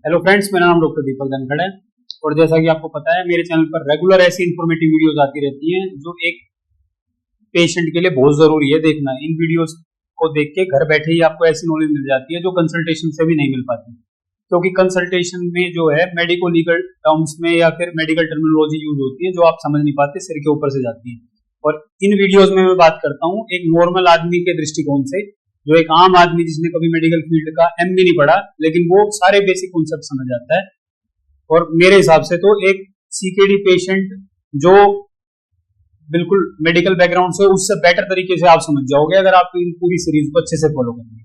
Hello friends, मेरा नाम doctor दीपक धनखड़ है और जैसा कि आपको पता है मेरे चैनल पर रेगुलर ऐसी इंफॉर्मेटिव वीडियोस आती रहती हैं जो एक पेशेंट के लिए बहुत जरूरी है देखना। इन वीडियोस को देख के घर बैठे ही आपको ऐसी नॉलेज मिल जाती है जो कंसल्टेशन से भी नहीं मिल पाती, क्योंकि कंसल्टेशन में जो है मेडिको लीगल टर्म्स में या फिर मेडिकल टर्मिनोलॉजी यूज होती है जो आप समझ नहीं पाते, सिर के ऊपर से जाती है। और इन वीडियोस में मैं बात करता हूँ एक नॉर्मल आदमी के दृष्टिकोण से, जो एक आम आदमी जिसने कभी मेडिकल फील्ड का एम भी नहीं पढ़ा लेकिन वो सारे बेसिक कॉन्सेप्ट समझ जाता है। और मेरे हिसाब से तो एक सीकेडी पेशेंट जो बिल्कुल मेडिकल बैकग्राउंड से उससे बेटर तरीके से आप समझ जाओगे अगर आप इन पूरी सीरीज को अच्छे से फॉलो करेंगे।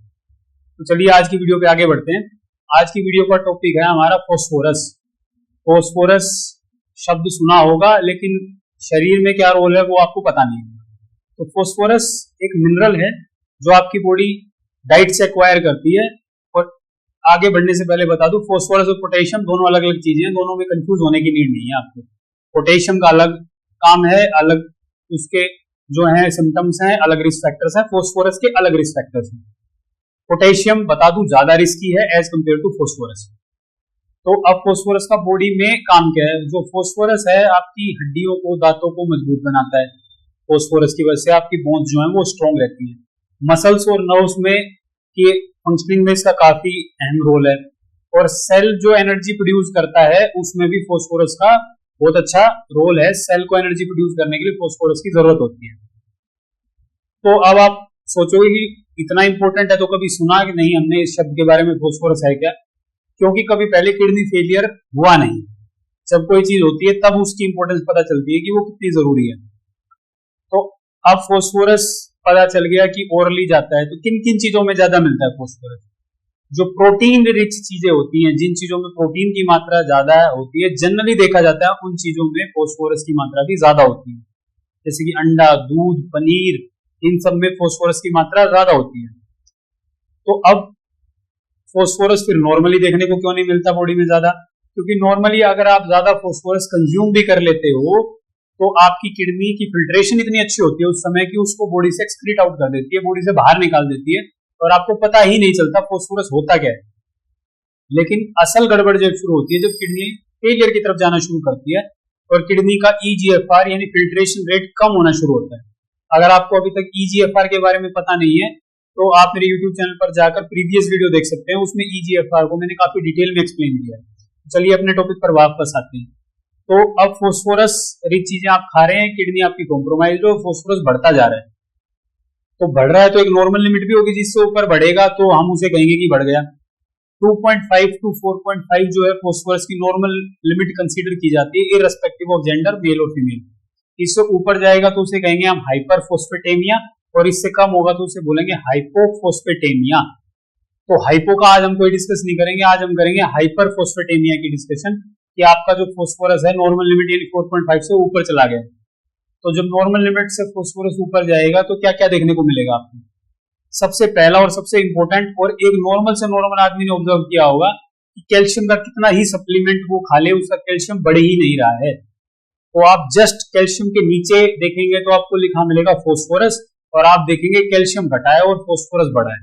तो चलिए आज की वीडियो पे आगे बढ़ते हैं। आज की वीडियो का टॉपिक है हमारा फॉस्फोरस। फॉस्फोरस शब्द सुना होगा लेकिन शरीर में क्या रोल है वो आपको पता नहीं है। तो फॉस्फोरस एक मिनरल है जो आपकी बॉडी डाइट से एक्वायर करती है। और आगे बढ़ने से पहले बता दूं, फॉस्फोरस और पोटेशियम दोनों अलग अलग चीजें हैं, दोनों में कंफ्यूज होने की नीड नहीं है आपको। पोटेशियम का अलग काम है, अलग उसके जो है सिम्टम्स हैं, अलग रिस्क फैक्टर्स हैं। फॉस्फोरस के अलग रिस्क फैक्टर्स हैं। पोटेशियम बता दूं ज्यादा रिस्की है एज कंपेयर टू फॉस्फोरस। तो अब फॉस्फोरस का बॉडी में काम क्या है? जो फॉस्फोरस है आपकी हड्डियों को, दांतों को मजबूत बनाता है। फॉस्फोरस की वजह से आपकी बोन्स जो है वो स्ट्रॉन्ग रहती है। मसल्स और नर्व्स में के फंक्शनिंग में इसका काफी अहम रोल है। और सेल जो एनर्जी प्रोड्यूस करता है उसमें भी फॉस्फोरस का बहुत अच्छा रोल है। सेल को एनर्जी प्रोड्यूस करने के लिए फॉस्फोरस की जरूरत होती है। तो अब आप सोचोगे कि इतना इंपॉर्टेंट है तो कभी सुना कि नहीं हमने इस शब्द के बारे में, फॉस्फोरस है क्या? क्योंकि कभी पहले किडनी फेलियर हुआ नहीं। जब कोई चीज होती है तब उसकी इंपॉर्टेंस पता चलती है कि वो कितनी जरूरी है। तो अब फॉस्फोरस पता चल गया कि ओरली जाता है, तो किन किन चीजों में ज्यादा मिलता है फॉस्फोरस? जो प्रोटीन रिच चीजें होती हैं, जिन चीजों में प्रोटीन की मात्रा ज्यादा होती है, जनरली देखा जाता है उन चीजों में फॉस्फोरस की मात्रा भी ज्यादा होती है। जैसे कि अंडा, दूध, पनीर, इन सब में फॉस्फोरस की मात्रा ज्यादा होती है। तो अब फॉस्फोरस फिर नॉर्मली देखने को क्यों नहीं मिलता बॉडी में ज्यादा? क्योंकि नॉर्मली अगर आप ज्यादा फॉस्फोरस कंज्यूम भी कर लेते हो तो आपकी किडनी की फिल्ट्रेशन इतनी अच्छी होती है उस समय की उसको बॉडी से एक्सक्रीट आउट कर देती है, बॉडी से बाहर निकाल देती है और आपको पता ही नहीं चलता फॉस्फोरस होता क्या है। लेकिन असल गड़बड़ जब शुरू होती है जब किडनी फेलियर की तरफ जाना शुरू करती है और किडनी का ईजीएफआर यानी फिल्ट्रेशन रेट कम होना शुरू होता है। अगर आपको अभी तक ईजीएफआर के बारे में पता नहीं है तो आप मेरे यूट्यूब चैनल पर जाकर प्रीवियस वीडियो देख सकते हैं, उसमें ईजीएफआर को मैंने काफी डिटेल में एक्सप्लेन किया है। चलिए अपने टॉपिक पर वापस आते हैं। तो अब फॉस्फोरस रिच चीजें आप खा रहे हैं, किडनी आपकी कॉम्प्रोमाइज हो, फॉस्फोरस बढ़ता जा रहा है। तो बढ़ रहा है तो एक नॉर्मल लिमिट भी होगी, जिससे ऊपर बढ़ेगा तो हम उसे कहेंगे कि बढ़ गया। 2.5 टू 4.5 जो है फॉस्फोरस की नॉर्मल लिमिट कंसीडर की जाती है इररिस्पेक्टिव ऑफ जेंडर, मेल और फीमेल। इससे ऊपर जाएगा तो उसे कहेंगे हम हाइपरफॉस्फेटेमिया और इससे कम होगा तो उसे बोलेंगे हाइपोफॉस्फेटेमिया। तो हाइपो का आज हम कोई डिस्कस नहीं करेंगे, आज हम करेंगे हाइपरफॉस्फेटेमिया की डिस्कशन कि आपका जो फॉस्फोरस है नॉर्मल लिमिट यानी 4.5 से ऊपर चला गया। तो जब नॉर्मल लिमिट से फॉस्फोरस ऊपर जाएगा तो क्या क्या देखने को मिलेगा आपको? सबसे पहला और सबसे इंपॉर्टेंट, और एक नॉर्मल से नॉर्मल आदमी ने ऑब्जर्व किया होगा कि कैल्शियम का कितना ही सप्लीमेंट वो खा ले उसका कैल्शियम बढ़ ही नहीं रहा है। तो आप जस्ट कैल्शियम के नीचे देखेंगे तो आपको लिखा मिलेगा फॉस्फोरस, और आप देखेंगे कैल्शियम घटा है और फॉस्फोरस बढ़ा है।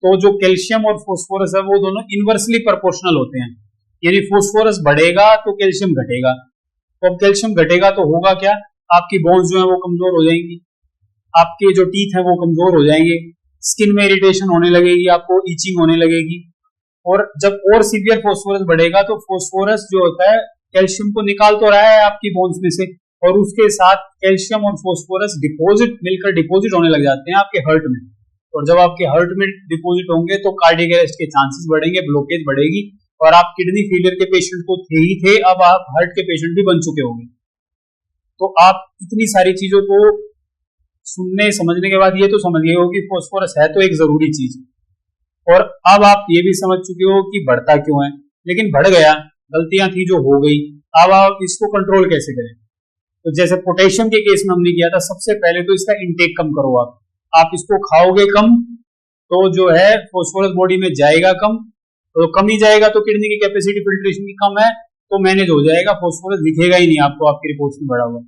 तो जो कैल्शियम और फॉस्फोरस है वो दोनों इनवर्सली प्रोपोर्शनल होते हैं, यानी फॉस्फोरस बढ़ेगा तो कैल्शियम घटेगा। तो अब कैल्शियम घटेगा तो होगा क्या? आपकी बोन्स जो है वो कमजोर हो जाएंगी, आपके जो टीथ है वो कमजोर हो जाएंगे, स्किन में इरिटेशन होने लगेगी, आपको इचिंग होने लगेगी। और जब और सीवियर फॉस्फोरस बढ़ेगा तो फॉस्फोरस जो होता है कैल्शियम को निकाल तो रहा है आपकी बोन्स में से, और उसके साथ कैल्शियम और फॉस्फोरस डिपॉजिट मिलकर डिपॉजिट होने लग जाते हैं आपके हर्ट में। और जब आपके हर्ट में डिपॉजिट होंगे तो कार्डियक अरेस्ट के चांसेस बढ़ेंगे, ब्लॉकेज बढ़ेगी, और आप किडनी फेलियर के पेशेंट तो थे ही थे, अब आप हार्ट के पेशेंट भी बन चुके होंगे। तो आप इतनी सारी चीजों को सुनने समझने के बाद ये तो समझ गए हो कि फॉस्फोरस है तो एक जरूरी चीज, और अब आप ये भी समझ चुके हो कि बढ़ता क्यों है। लेकिन बढ़ गया, गलतियां थी जो हो गई, अब आप इसको कंट्रोल कैसे करें? तो जैसे पोटेशियम के केस में हमने किया था, सबसे पहले तो इसका इंटेक कम करो। आप इसको खाओगे कम तो जो है फॉस्फोरस बॉडी में जाएगा कम, तो कम ही जाएगा तो किडनी की कैपेसिटी फिल्ट्रेशन की कम है तो मैनेज हो जाएगा, फॉस्फोरस दिखेगा ही नहीं आपको आपकी रिपोर्ट्स में बढ़ा हुआ।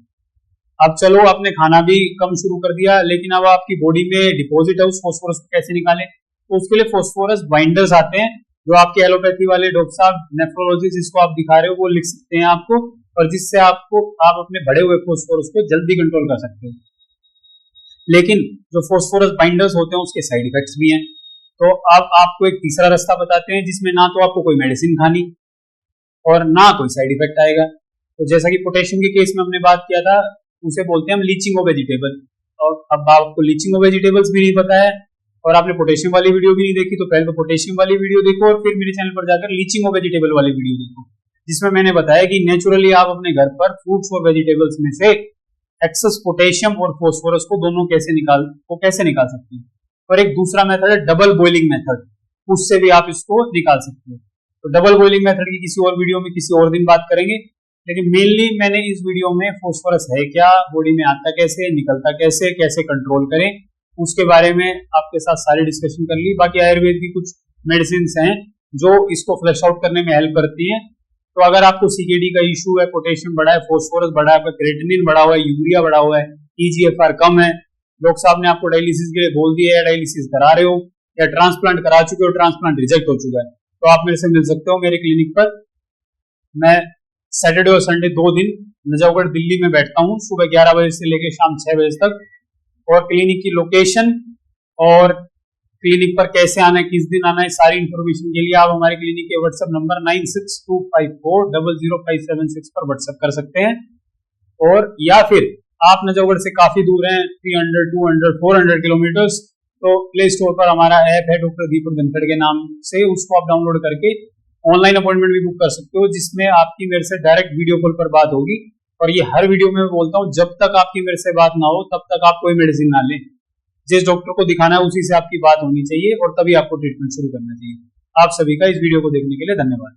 अब चलो आपने खाना भी कम शुरू कर दिया, लेकिन अब आपकी बॉडी में डिपॉजिट है उस फॉस्फोरस को कैसे निकालें? तो उसके लिए फॉस्फोरस बाइंडर्स आते हैं जो आपके एलोपैथी वाले डॉक्टर साहब, नेफ्रोलॉजिस्ट जिसको आप दिखा रहे हो, वो लिख सकते हैं आपको, और जिससे आप अपने बढ़े हुए फॉस्फोरस को जल्दी कंट्रोल कर सकते हो। लेकिन जो फॉस्फोरस बाइंडर्स होते हैं उसके साइड इफेक्ट्स भी हैं। तो अब आपको एक तीसरा रास्ता बताते हैं जिसमें ना तो आपको कोई मेडिसिन खानी और ना कोई साइड इफेक्ट आएगा। तो जैसा कि पोटेशियम के केस में हमने बात किया था, उसे बोलते हैं हम लीचिंग ऑफ वेजिटेबल। और अब आपको लीचिंग ऑफ वेजिटेबल्स भी नहीं पता है और आपने पोटेशियम वाली वीडियो भी नहीं देखी, तो पहले तो पोटेशियम वाली वीडियो देखो और फिर मेरे चैनल पर जाकर लीचिंग ऑफ वेजिटेबल वाली वीडियो देखो, जिसमें मैंने बताया कि नेचुरली आप अपने घर पर फ्रूट्स और वेजिटेबल्स में से एक्सेस पोटेशियम और फॉस्फोरस को दोनों कैसे निकाल सकते हैं। और एक दूसरा मेथड है डबल बॉइलिंग मेथड, उससे भी आप इसको निकाल सकते हो। तो डबल बॉइलिंग मेथड की किसी और वीडियो में किसी और दिन बात करेंगे, लेकिन मेनली मैंने इस वीडियो में फॉस्फोरस है क्या, बॉडी में आता कैसे, निकलता कैसे, कैसे कंट्रोल करें, उसके बारे में आपके साथ सारी डिस्कशन कर ली। बाकी आयुर्वेद की कुछ मेडिसिन हैं जो इसको फ्लैश आउट करने में हेल्प करती हैं। तो अगर आपको सीकेडी का इशू है, पोटेशियम बढ़ा है, फॉस्फोरस बढ़ा है, क्रिएटिनिन बढ़ा हुआ है, यूरिया बढ़ा हुआ है, ईजीएफआर कम है, डॉक्टर साहब ने आपको डायलिसिस के लिए बोल दिया है, डायलिसिस करा रहे हो या ट्रांसप्लांट करा चुके हो, ट्रांसप्लांट रिजेक्ट हो चुका है, तो आप मेरे से मिल सकते हो मेरे क्लिनिक पर। मैं सैटरडे और संडे 2 दिन नजफगढ़ दिल्ली में बैठता हूँ, सुबह 11 बजे से लेकर शाम 6 बजे तक। और क्लिनिक की लोकेशन और क्लिनिक पर कैसे आना है, किस दिन आना है, सारी इंफॉर्मेशन के लिए आप हमारे क्लिनिक के व्हाट्सएप नंबर 9625400576 पर व्हाट्सएप कर सकते हैं। और या फिर आप नजफगढ़ से काफी दूर हैं, 300, 200, 400 किलोमीटर्स, तो प्ले स्टोर पर हमारा ऐप है डॉक्टर दीपक धनखड़ के नाम से, उसको आप डाउनलोड करके ऑनलाइन अपॉइंटमेंट भी बुक कर सकते हो, जिसमें आपकी मेरे से डायरेक्ट वीडियो कॉल पर बात होगी। और ये हर वीडियो में मैं बोलता हूँ, जब तक आपकी मेरे से बात ना हो तब तक आप कोई मेडिसिन ना लें। जिस डॉक्टर को दिखाना है उसी से आपकी बात होनी चाहिए और तभी आपको ट्रीटमेंट शुरू करना चाहिए। आप सभी का इस वीडियो को देखने के लिए धन्यवाद।